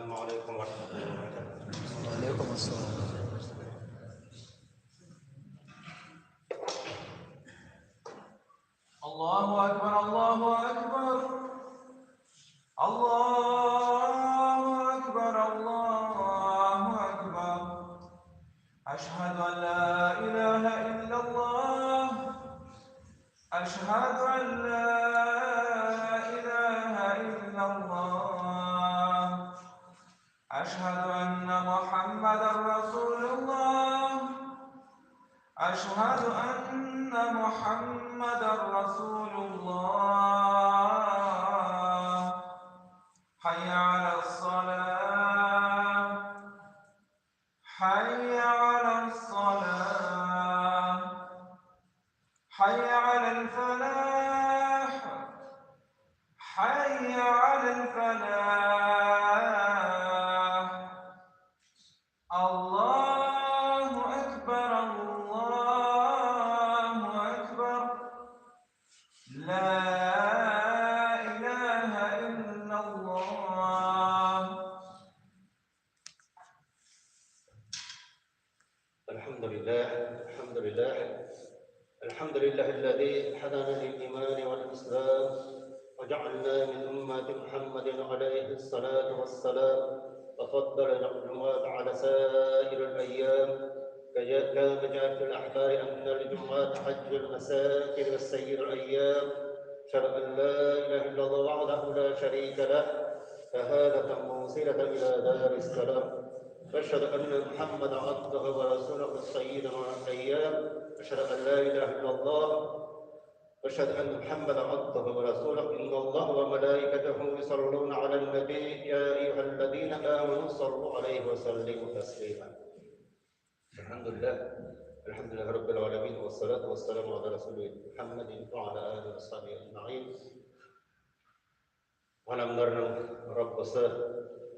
السلام عليكم ورحمة الله وبركاته. وعليكم السلام. الله أكبر الله أكبر الله أكبر الله أكبر. أشهد أن لا إله إلا الله أشهد أن لا إله إلا الله أشهد أن محمدا رسول الله أشهد أن محمدا رسول الله. حي على الصلاة حي على الصلاة حي على الفلاح حي على الفلاح. الله أكبر الله أكبر. لا إله إلا الله. الحمد لله الحمد لله الحمد لله الذي هدانا للإيمان والإسلام وجعلنا من أمة محمد عليه الصلاة والسلام وفضل الجمعة على سائر الأيام كما جاء في الأحبار أن الجمعة حج المساكن والسير الأيام. أشهد أن لا إله إلا الله وحده لا شريك له شهادة موصلة إلى دار السلام. وأشهد أن محمدا عبده ورسوله سيدنا الأيام. أشهد أن لا إله إلا الله وأشهد أن محمدا عبده ورسوله. إن الله وملائكته يصلون على النبي يا أيها الذين آمنوا صلوا عليه وسلموا تسليما. الحمد لله رب العالمين والصلاة والسلام على رسوله محمد وعلى آله وصحبه أجمعين. Alamlarning Rabbisi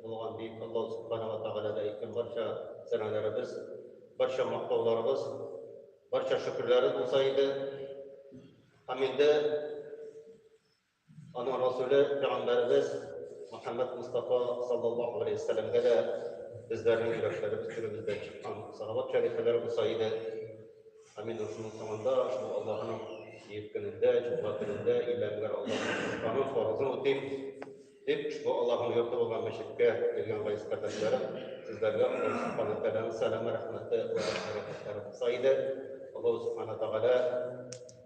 bo'lgan buyuk Alloh subhanahu va taologa aytgan barcha sanolarimiz, barcha maqtovlarimiz, barcha shukrlarimiz bo'lsa edi. Hamda ana Rasuli Peygamberimiz Muhammed Mustafa sallallohu alayhi vasallamga da bizlarning yuraklarimiz tilimizdan chiqqan salavat shariflar bo'lsa edi. Amin. Şunun sonunda şu Allah'ın yetkininde, cumhuriyetinde ilerler Allah'ın kanun farzını öteyim. Hep şu Allah'ın yurtta olan meşikke gelgen bayız kardeşlerim, sizlerle Allah subhanahu wa ta'ala'nın selamı, rahmeti ve bereketleri olsaydı, Allah subhanahu wa ta'ala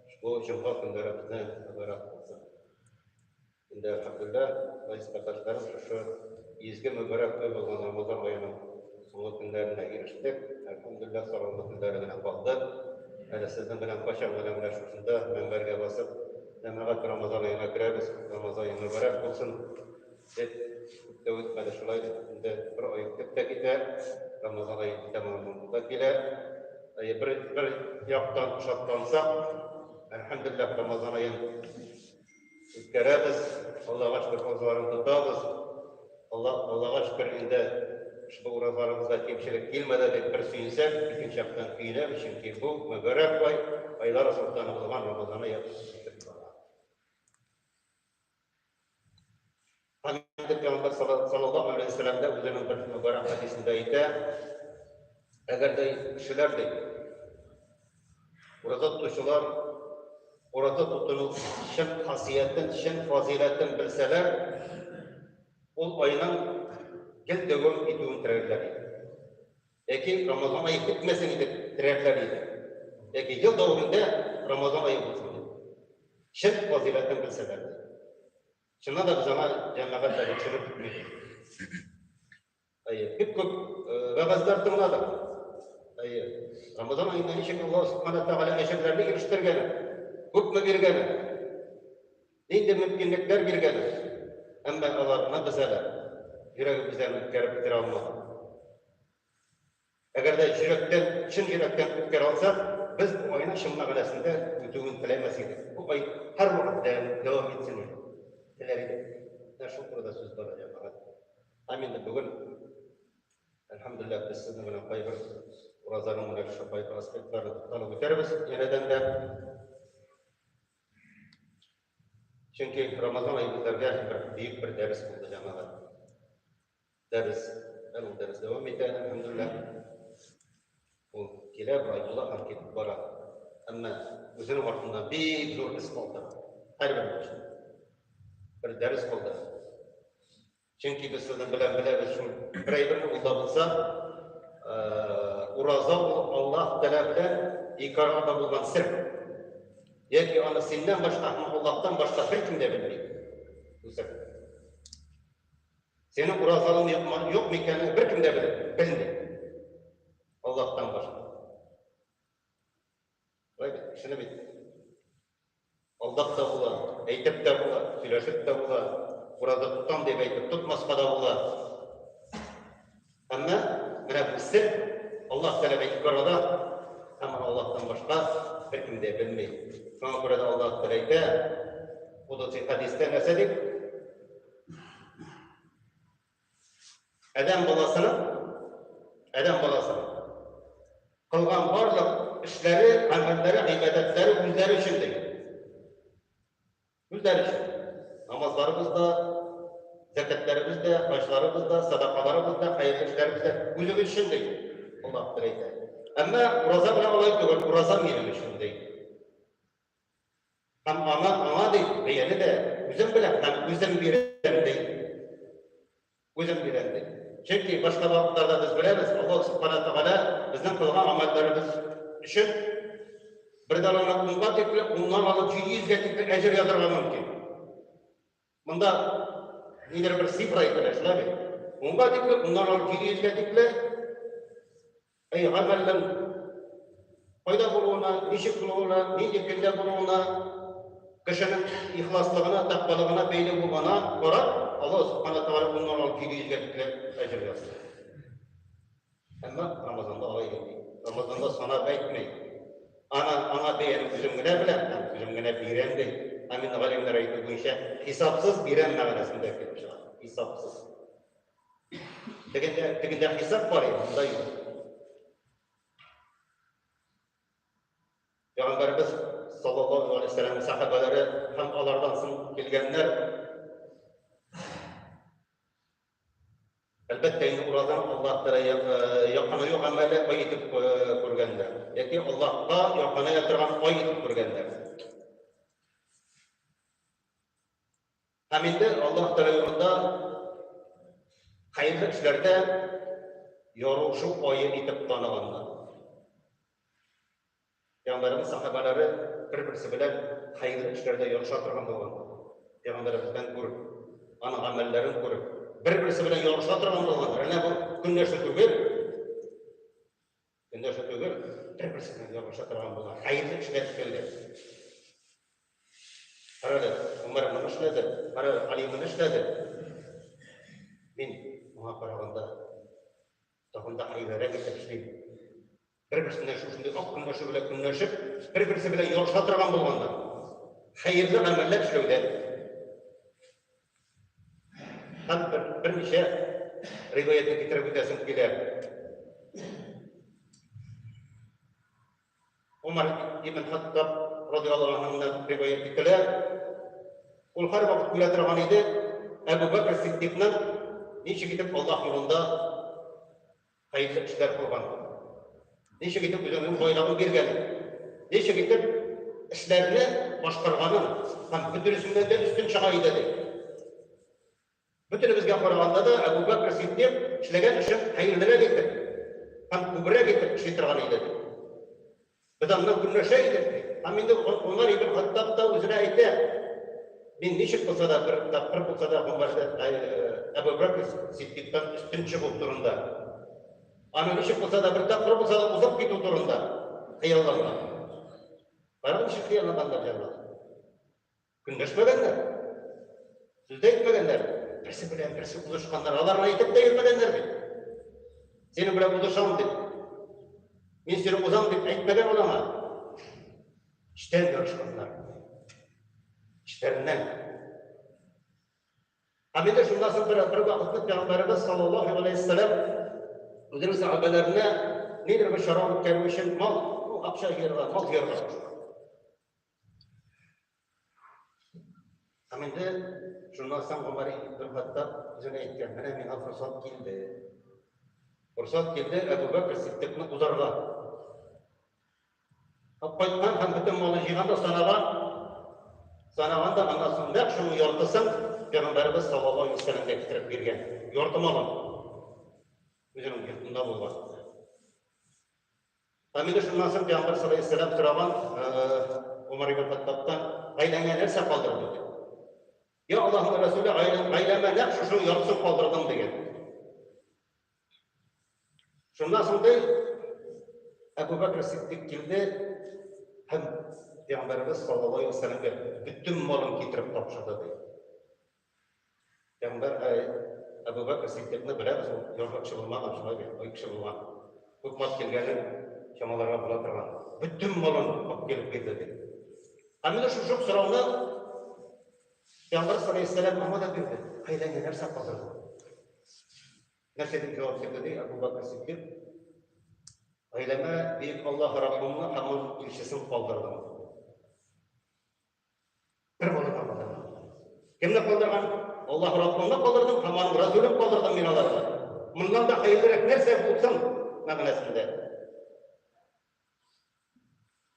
şu cumhuriyet günlerimizde mübarek olsun. Şimdi elhamdülillah bayız kardeşlerim şu izgi mübarek olan Ramazan ayının sonu günlerine giriştik. Elhamdülillah sağlıklı günlerine kaldık. Hele sizden bilen paşam bilen şurasında menberge basıp nemagat Ramazan ayına gireriz. Ramazan ayı mübarek olsun. Hep ötmedi şulaydı. Şimdi bir ay gitti Ramazan ayı tamamında bile bir yaktan kuşattansa elhamdülillah Ramazan ayını gireriz. Allah'a şükür ozlarını tutarız. Allah'a şükür inde şu uğraşlarımızda kimselik gelmedi de bir süyinsek, bütün şaptan fiiler için ki bu mübarek aylar sultanı olan Ramazan'a yapıştırdık. Hamid Peygamber sallallahu aleyhi ve sellem de üzerine bir mübarek hadisinde ise eğer de kişiler de orada tutunup şen hasiyetten, şen faziletten bilseler o ayının gel devam ediyorun terörleri. Eki Ramazan ayı bitmesin idi terörleri. Eki yıl doğumunda Ramazan ayı bitsin. Şen faziletten bilseler. Şuna da bu zaman cemaatler çürüp bitmiyor. Hep köp vaazlar tınladı. Ramazan ayında inşallah Allah subhanahu teala eşeklerini geliştirgeni, hükmü girgeni, dinde mümkünlükler girgeni. Ama Allah'ına bizeler, yüreği bize mütkerip bitir almadı. Eğer de çın yürekten mütkar alsak, biz bu ayına şımla gılasında mütüğün tilemesiydik. Bu ay her vakitte devam etsin. Dileriydi. Şükür da söz olacak. Amin. Bugün elhamdülillah biz sizin bilen kayber urazanın müneşşe kayber aspektlerini tutalım biteriz. Yeniden de çünkü Ramazan ayı bizlerge büyük bir ders oldu cemaat. ders, ben o ders devam eder, elhamdülillah. O kila bir ayda ham ketip bara. Ama özünün ortunda bir zor iş kaldı. Her bir için. Bir ders kaldı. Çünkü biz sizden bilen şu bir ay bir ulda bulsa, uraza Allah Teala bilen ikarada bulunan sır. Yeki onu senden başka, Allah'tan başka bir kimde bilmiyor. Bu sır. Senin urazalığın yok mu iken bir kimde bilmiyor. Allah'tan başka. Böyle şunu bil. Aldap da bula, eytip de bula, söyleşip de bula, burada tutam diye eytip tutmasma da bula. Ama bu sır Allah Teala ikarada ama Allah'tan başka bir kimde bilmiyor. Şuna göre de Allah Teala o da hadiste ne dedik? Adam balasını kılgan barlık işleri, amelleri, ibadetleri özleri için değil. Özleri için. Namazlarımızda, zekatlarımızda, haçlarımızda, sadakalarımızda, hayırlı işlerimizde özü için değil. Allah Teala. Ama uraza bile olayı değil, uraza mıyım için değil. Hem ana değil, beyni de özüm bile, hem özüm bilen değil. Özüm bilen değil. Çünkü başka vakitlerde biz biliriz, Allah Subhanahu Teala bizden kılgan amellerimiz için bir dalana kumbat etkiler, ondan alıp 100 getirip ecir yadırgan mümkün. Bunda nedir bir sifra etkiler, abi. Kumbat etkiler, ondan alıp 100 getirip amellerin fayda bulduğuna, nişik bulduğuna, niyetinde bulduğuna, kişinin ihlaslığına, takvalığına, beyni bulmana olarak Allah Subhanahu Teala bundan alıp 100 getirip ecir yazsın. Ama Ramazan'da öyle değil. Ramazan'da sana bekmeyin. Ana beğenip üzümüne bilen, üzümüne biren değil. Amin alimler ayıtı bu işe hesapsız biren mağarasında etmiş. Hesapsız. Tekinde hesap var ya, bunda yok. Peygamberimiz sallallahu aleyhi ve sellem sahabeleri hem alardansın gelgenler elbette yine oradan Allah Teala yakını yok amele ayıtıp kurganlar. Yaki Allah'a yakını yatırgan ayıtıp kurganlar. Haminde Allah Teala yolunda hayırlı işlerde yoruluşu ayı itip tanıganlar. Peygamberimiz sahabeleri birbirisi bilen hayırlı işlerde yoruşatırgan bolgan. Peygamberimizden görüp, ana amellerin görüp, birbirisi bilen yoruşatırgan bolganlar. Ne bu gündeşi tügül, birbirisi bilen yoruşatırgan bolgan. Hayırlı işler tügüldir. Herhalde Ömer bunu işledi, herhalde Ali bunu işledi. Min muhakaraganda, tahunda hayırlara getirmiştim. Birbirisinden şuşunday ok gündeşi bilen gündeşip, birbirisi bilen yoruşatırgan bolganlar. Hayırlı ameller işlevde. Hem bir neçe rivayetini getirip ötesim gelir. Ömer ibn Hattab radıyallahu anh'dan rivayet ettiler. Ol her vakit gületirgan idi. Ebu Bekir Siddiq'nin niçe gidip Allah yolunda hayırlı işler kurban. Niçe gidip özünün boylağını bergen. Niçe gidip işlerini başkarganın hem bütünüsünden de üstün çıkaydı dedi. Bütünümüzge qaraganda da Ebu Bekir Siddiq işlegen işin hayırlara getir. Hem kubra getir işletirgan idi. Bizden günneşe idi. Hem indi Ömer ibn Hattab da özüne aytdı. Ben nişik bulsa da bir tapır bulsa da Ebu Bekir Siddiq'ten üstün çıkıp durunda. Ana nişik bulsa da bir tapır bulsa da uzak gitip durunda. Hıyallarla. Var mı nişik hıyallarlar canlar? Günleşmegenler. Sözde etmegenler. Birisi bilen birisi buluşkanlar. Alarına aytıp da yürmegenler mi? Seni bilen buluşalım dedi. Men seni uzam deb aytmagan olaman. İşten görüşkanlar. İşlerinden. Hamide şundan sonra bir vakit Peygamberimiz sallallahu aleyhi ve sellem o'zining sahabalarına nedir bir şarap kermişin mal, o akşa yerine, mal yerine. Haminde şundan sonra Ömer İbn Hattab bize aytgan, "Mana meni fırsat keldi. Fırsat keldi Ebu Bekir Siddiqni uzarga. Qaytgan ham bütün malı jiganda sanaganda anasın naq şunu yortasın, Peygamberimiz sallallahu aleyhi ve sellem'e getirip bergen. Yortamalı. Özünün yurtunda bolgan. Haminde şundan sonra Peygamber sallallahu aleyhi ve sellem soragan Ömer İbn Hattab'dan "Aylanga nerse kaldırdın?" dedi. "Ya Allah'ın Resulü aileme naq şunu yortsın kaldırdım" degen. Şundan sonra Ebu Bekir Siddiq keldi, hem Peygamberimiz sallallahu aleyhi ve sellem'e bütün malını getirip tapşırdı deydi. Peygamber Ebu Bekir Siddiq'ni bilemiz, o yorgakçı bulmagan, şuna bir oykışı bulgan. Hükümet kelgenin şamalarga bulatırgan. Bütün malını alıp gelip berdi dedi. Hamide şu çok soravını Peygamber sallallahu aleyhi ve sellem Ahmet'e berdi. Aylanga nerse kaldırdı? Nerse cevap verdi deydi Ebu Bekir Siddiq. Aileme büyük Allah Rabbim'le hamın ilişkisini kaldırdım. Bir balık kaldırdım. Kimle kaldırgan? Allah Rabbim'le kaldırdım, hamın Resulüm kaldırdım minalarla. Bundan da hayırlırak nerse bulsam mağnesinde.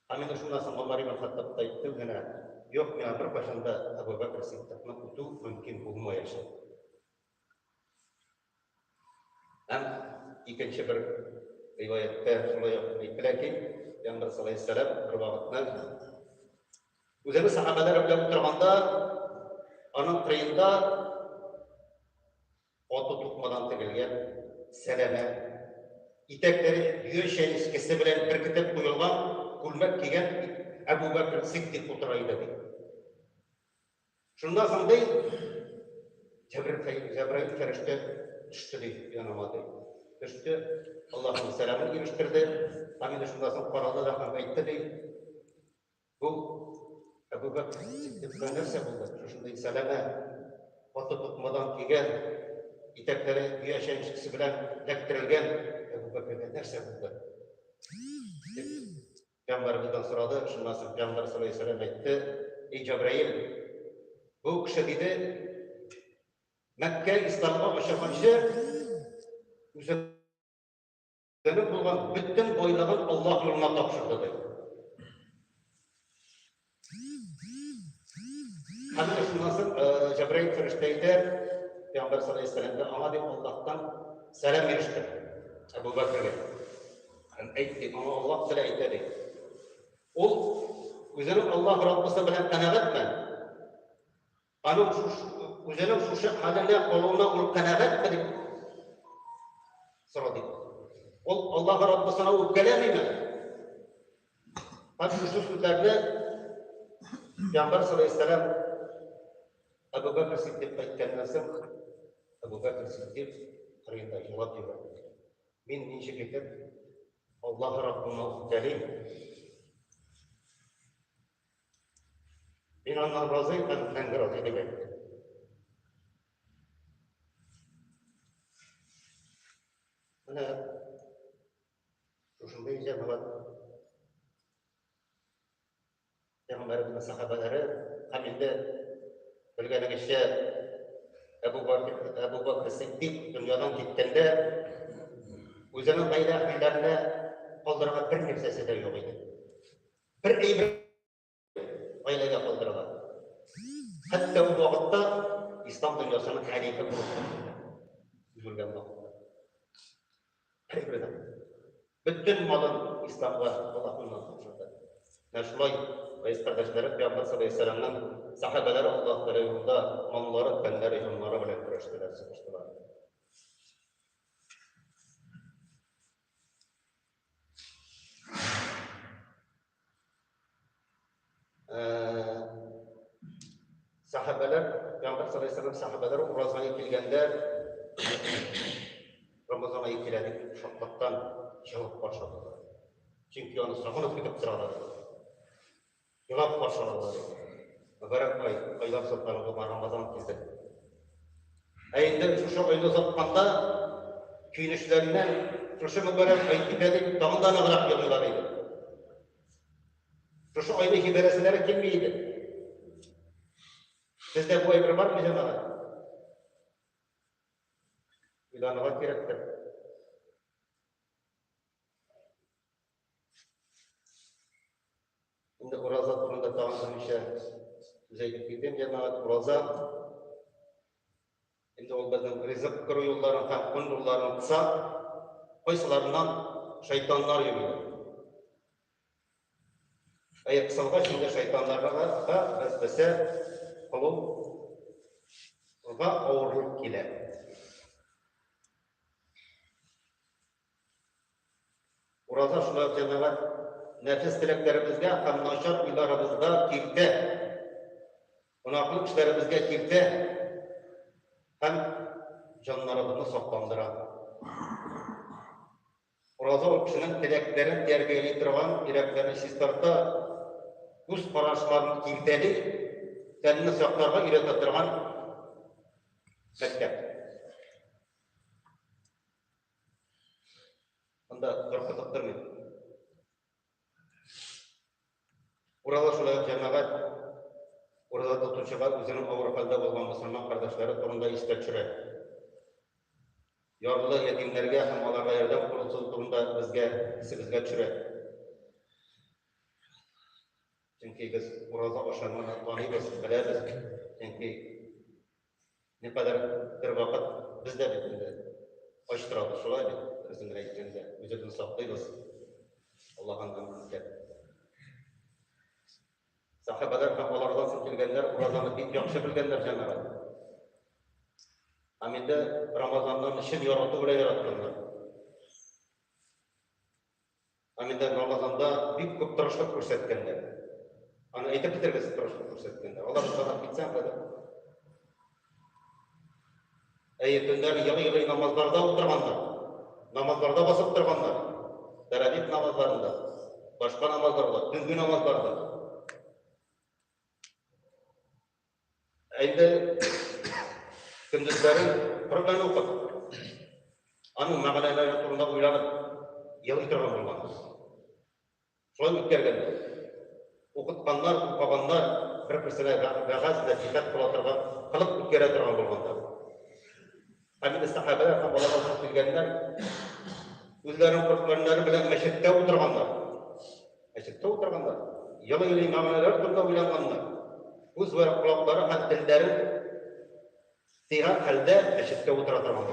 Hamide şundan sonra Ömer İbn Hattab da aytdı, yok mina bir başında Ebu Bekir Siddiq'ni utu mümkün bulmayacak. Hem ikinci bir rivayette şöyle ayttılar ki, Peygamber sallallahu aleyhi ve sellem bir vaqtda o'zini sahobalar bilan o'tirganda, onun qiriyida oti to'qmadan tegilgan salama, itaklari yuvish eskisi bilan birkitib qo'yilgan ko'lmak kiygan Abu Bakr Siddiq o'tiraydi dedi. Shundan so'ng Cebrail farishta tushdi deydi, yanıma deydi. Düştü, Allah'ın selamını giriştirdi. Hamide şundan sonra paralı da aytdı deydi. Bu Ebu Bekir Siddiq'e nerse buldu? Şunday selame, oti tutmadan kiygen, itekleri güya şemşkisi bilen lektirilgen Ebu Bekir'e nerse buldu? Peygamberimizden soradı, şundan sonra Peygamber sallallahu aleyhi ve sellem aytdı. Ey Cebrail, bu kişi dedi, Mekke İslam'a aşağı üzerine bulgan bütün boylanan Allah yoluna tapşırdı dedi. Hamide şundan sonra Cebrail ferişteydi, Peygamber sallallahu aleyhi ve sellem'de ama deyip Allah'tan selam verişti. Ebu Bekir'e. Aytti ama Allah sile aytti deydi. O, üzerine Allah Rabbisi bilen kanaat ben. Anım üzerine şu haline koluna ol kanaat ben deyip soradı. Allah Rabbisi'ne o kelami mi? Hadi şu sözlerle Peygamber sallallahu aleyhi ve sellem Ebu Bekir Siddiq aytgandan so'ng Ebu Bekir Siddiq qiriyinda javob berdi. Men nechta ketib Allah Rabbimni kelim. Men ondan razıyım, ben razı demek. Mana shunday jamoat Peygamberimiz sahabalari hamida bilganingizcha Ebu Bekir Siddiq dunyodan ketganda o'zining g'ayratlarini qoldirgan bir narsasi da yo'q edi. Bir aybi oilaga qoldirgan. Hatto u vaqtda islom dunyosining xalifa bo'lib yurgan vaqtda. Bütün malın İslam'a Allah'ın tapşırdı. Şulay aziz kardeşlerim, Peygamber sallallahu aleyhi ve sellem'den sahabeler Allah'ları yolunda malları, benleri, canları bilen kuruştular, sıkıştılar. Sahabeler, Peygamber sallallahu aleyhi ve sellem sahabeleri Ramazan'a gelgende Ramazan ayı geledik, şartlıktan cevap başladılar. Çünkü onu sağınıp gidip sıralar. Cevap başladılar. Mübarek aylar sultanı olan Ramazan kezdi. Ayında şu ayını uzatmanda kuyunuşlarından şu mübarek ay gidedik, dağından ağırak yollarıydı. Şu ayını hiberesinleri kim miydi? Bizde bu emir var mı cemaat? Uylanmak gerektir. Şimdi Urazat bununda tamamlamış işe düzeylik gideyim cemaat Urazat. Şimdi o bizim rızık kırı yollarını, hem kun yollarını kısa, koysalarından şeytanlar yürüyor. Eğer kısalga şimdi şeytanlarla da vesvese kılıp ve ağırlık ile. Burada şuna cemaat nefis dileklerimizde hem naşar uylarımızda kirte, münafık işlerimizde kirte, hem canlarımızı saklandıran. Burada o kişinin dileklerin terbiyeli durağın, dileklerin sistarda üst paraşlarının kirteli, kendini saklarga ilettirgen mektep. Bunda korkutuktırmayın. Burada şöyle cemaat, burada tutuşuğa özünün ağır halde olan Müslüman kardeşleri durumda istetçire. Yardılı yetimlerge hem onlara yardım kurulsun durumda bizge çüre. Çünkü biz burada aşağıdan tanıyız, biliriz. Çünkü ne kadar bir vakit biz de bitinde aştıradı şulaydı. Bizim renklerinde vücudunu saklıyız. Allah'ın emriyle. Sahabeler hem onlardan sıkılgenler, Urazan'ı bir yakşı bilgenler cemaat. Aminde Ramazan'dan işin yaratı bile yarattılar. Aminde Ramazan'da bir köp tırışlık көрсеткенler. Ana aytip bitirgisi tırışlık көрсеткенler. Onlar sana gitsen kadar. Ayetler yılı namazlarda oturganlar. Namazlarda basıp durganlar. Teravih namazlarında, başka namazlarda, düzgün namazlarda. Ayetler gündüzlerin Kur'an okup, anın mağalaları turunda uylanıp, yılı durgan olmanlar. Şöyle ütkergenler. Okutkanlar, okuganlar, bir-birsine gaz nasihat kılıp ütkere durgan olmanlar. Hamide sahabeler hem Allah'tan bilgenler, özlerinin kurtlarları bilen meşette oturganlar. Meşette oturganlar. Yılı imamlar turunda uylanganlar. Öz ve kulakları hem dillerin sihan halde meşette oturganlar.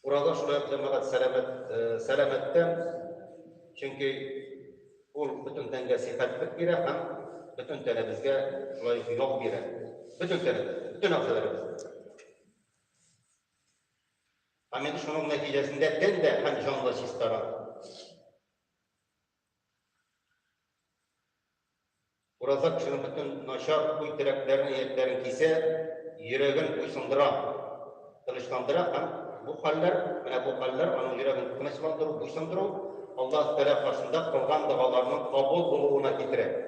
Burada şuna cemaat selametten çünkü bu bütün tenge sihatlik bire hem bütün tenebizge layık yok bire. Bütün tenebizge, bütün aksalarımızda. Amin şunun neticesinde de hem canlı istaran. Burada kişinin bütün naşar kuy direklerini, yetlerini kise, yüreğin kuysundıra, kılıçlandıra hem bu haller, bu haller onun yüreğini kılıçlandırıp, kuysundurup, Allah Teala karşısında kılgan dualarının kabul bulduğuna getirir.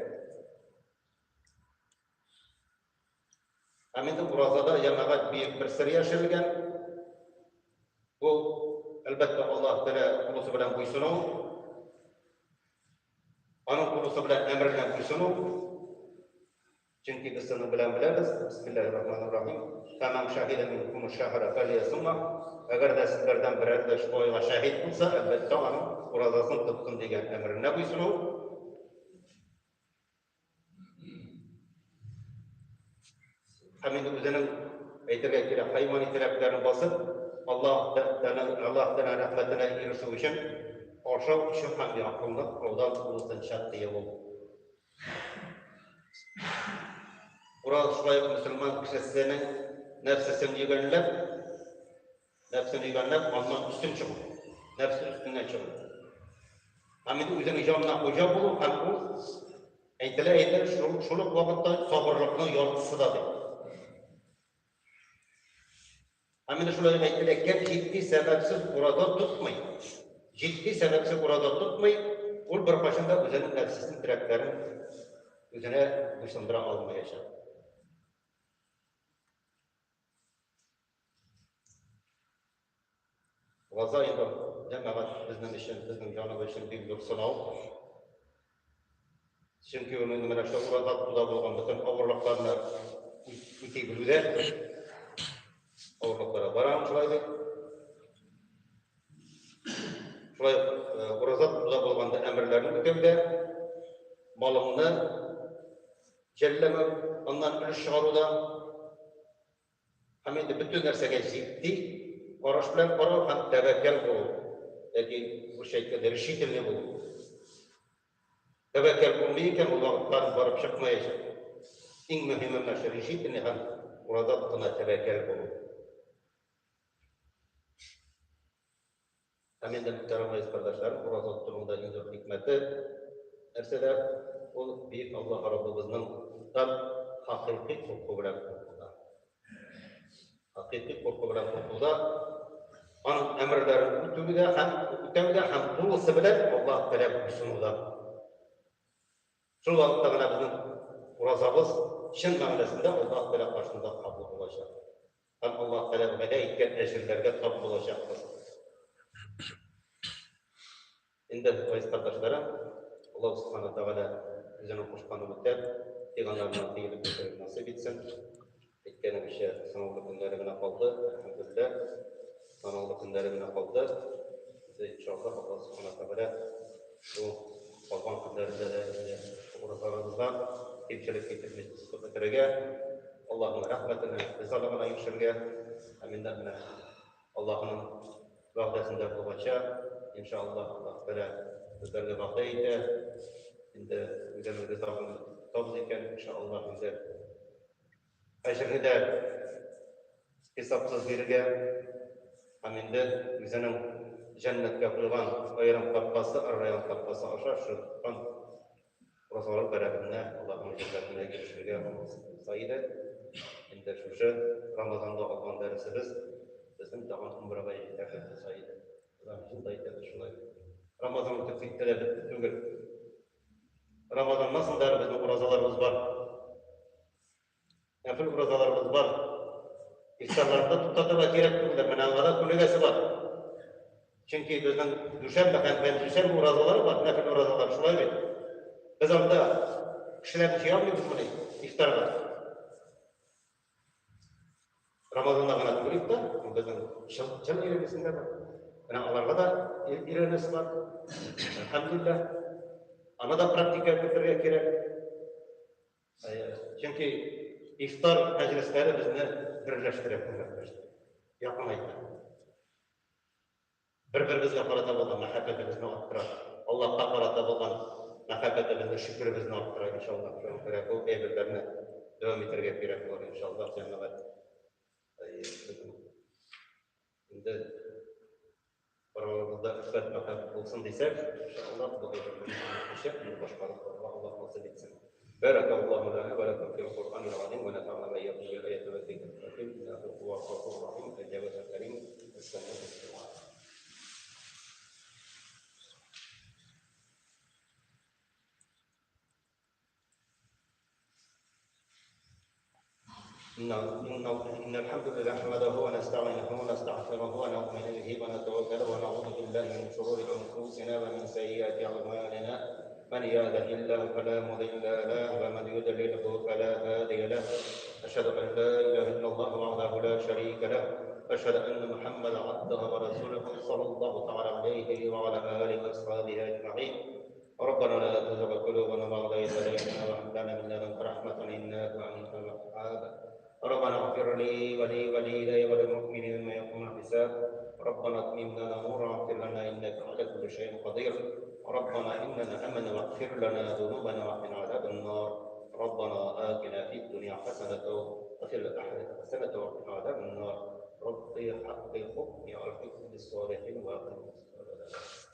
Amin burada cemaat büyük bir sır yaşanırken, bu elbette Allah Teala kulusu bilen kuysunup, onun kulusu bilen emrinden kuysunup, çünkü biz seni bilen biliriz. Bismillahirrahmanirrahim. Tamam şahide minkum şahra feliyasumma. Eğer de sizlerden birer de şu boyuna şahit olsa elbette onun urazasını tutsun diyen emrine buysunup. Hamid üzerinin eğitirge hayvani tilaklarını basıp Allah'tan rahmetine erişi için orşak için hem bir aklında oradan ulusdan şart diye oldu. Burada şulayık Müslüman kişisinin nefsini yönlep ondan üstün çıkıyor. Nefsin üstünden çıkıyor. Hamid üzerinin canına hoca bulup hem bu eğitir şuluk vakitte sabırlıkının yolcusu da değil. Hamid şulayık eğitirken ciddi sebepsiz burada tutmayın. Ciddi sebepsiz burada tutmayın. Ul bir başında üzerinin nefsinin direklerin üzerine dışındıra almaya yaşar. Vazayında cemaat bizim için, bizim canımız için bir sınav. Çünkü onun mana şu urada tuda bolgan bütün awurluklarına iti bilüde. Awurluklara baram şulaydı. Şulay urada tuda bolganda emirlerini ötemde malımını jelleme ondan ülüş çıgaruda hem de bütün nersege ciddi qaraş bilen qarab hem tevekkel bolup yoki bu şekilde rişitilni bolup tevekkel bolmayken o vaqtlar barıp çıkmayacak. Eng mühimi mana shu rişitilni ham urada qana tevekkel bolup Hemen de muhterem kardeşlerim, burada oturumda inzor hikmeti, ersede o büyük Allah Rabbimizin tam hakiki korku bilen korkuda. Hakiki korku bilen korkuda, onun emirlerin ütümüde hem bulması bilen Allah talep sunuda. Şu vakitte bile bizim urazamız, şın mağlasında Allah talep karşısında kabul olacak. Hem Allah talep edeyken eşirlerge kabul olacak. Indi aziz kardeşlerim, Allah subhanahu teala bizden koşkanı müddet, Peygamber'den teyilip götürüp nasip etsin. Etkenim işe sanallı günlerine kaldı, elhamdülillah. Sanallı günlerine kaldı. Bize inşallah Allah subhanahu teala bu kalban günlerinde de uğraşlarımızdan hepçilik getirmiş sohbetlerine Allah'ın rahmetine, rızalığına yükselge, eminden Allah'ın va'desinde bulacağ. İnşallah Allah böyle bizlerle vahdeydi. Şimdi üzerinde rızalığını tabuz iken inşallah bize aşırı da hesapsız birge haminde bizlerin cennetke kılgan ayram kapkası, arayan kapkası aşağı şu kan Rasulullah beraberinde Allah'ın cennetine girişirge sayıda. Şimdi şu Ramazan'da olan dersimiz bizim dağın umrava yeterli sayıda. Ramazan tefsirleri tügül. Ramazan nasıl der bizim urazalarımız var. Nafil urazalarımız var. İftarlarda tutadı ve gerek tügüler. Menangada kulügesi var. Çünkü bizden düşen ben düşen urazaları var. Nafil urazalar şulay mı? Biz onda kişilerin şey yapmıyoruz bunu iftarda. Ramazan'da bana tügülüp de bizden çıl yerimizinde var. Yani onlarda da ilerlemesi var. Elhamdülillah. Ama da praktika yaptırmaya gerek. Çünkü iftar meclisleri bizni birleştirip yapamayız. Bir-birimizga qarata bo'lgan muhabbatimizni orttiradi. Allohga qarata bo'lgan muhabbatimizni, shukrimizni orttiradi inshaalloh. Shuning kerak bu ibodatlarni davom ettirib kerak bo'ladi inshaalloh jannat. Endi Paramızda üstet makat olsun desek, inşallah bu ibadatlarımızı başkalarına Allah nasip etsin. Barakallahu lana ve lakum fil Kur'anil azim ve nefa'na ve iyyakum bil ayati ve zikril hakim. İnnehu huvel gafurur rahim. El-Cevazul Kerim. Estağfirullah. إن الحمد لله نحمده ونستعينه ونستغفره ونؤمن به ونتوكل ونعوذ بالله من شرور أنفسنا ومن سيئات أعمالنا من يهده الله فلا مضل له ومن يضلله فلا هادي له أشهد أن لا إله إلا الله وحده لا شريك له أشهد أن محمدا عبده ورسوله صلى الله تعالى عليه وعلى آله وأصحابه أجمعين ربنا لا تزغ قلوبنا بعد إذ هديتنا وهب لنا من لدنك رحمة إنك أنت الوهاب ربنا اغفر لي ولوالدي وللمؤمنين يوم يقوم الحساب ربنا اتمم لنا نورا واغفر لنا انك على كل شيء قدير ربنا اننا امنا واغفر لنا ذنوبنا وقنا عذاب النار ربنا آتنا في الدنيا حسنة وفي الآخرة حسنة وقنا عذاب النار ربي حقي حكمي والحكم بالصالحين وأقم الصلاة